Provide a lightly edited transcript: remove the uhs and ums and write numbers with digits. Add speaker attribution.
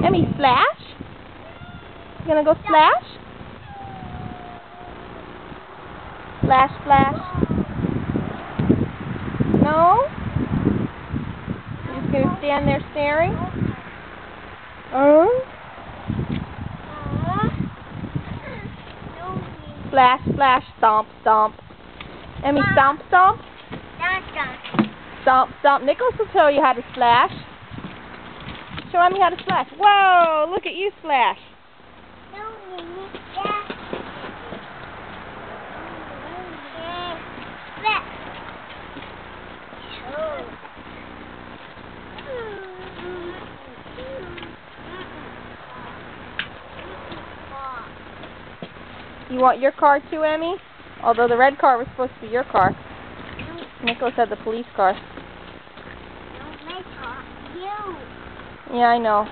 Speaker 1: Emmy, splash? You gonna go splash? Splash, splash. No? You're just gonna stand there staring? Splash, splash, stomp, stomp. Emmy, stomp, stomp? Stomp, stomp. Nicholas will tell you how to splash. Show Emmy how to splash. Whoa, look at you splash. You want your car too, Emmy? Although the red car was supposed to be your car. Nicholas had the police car.
Speaker 2: No, my car. You.
Speaker 1: Yeah, I know.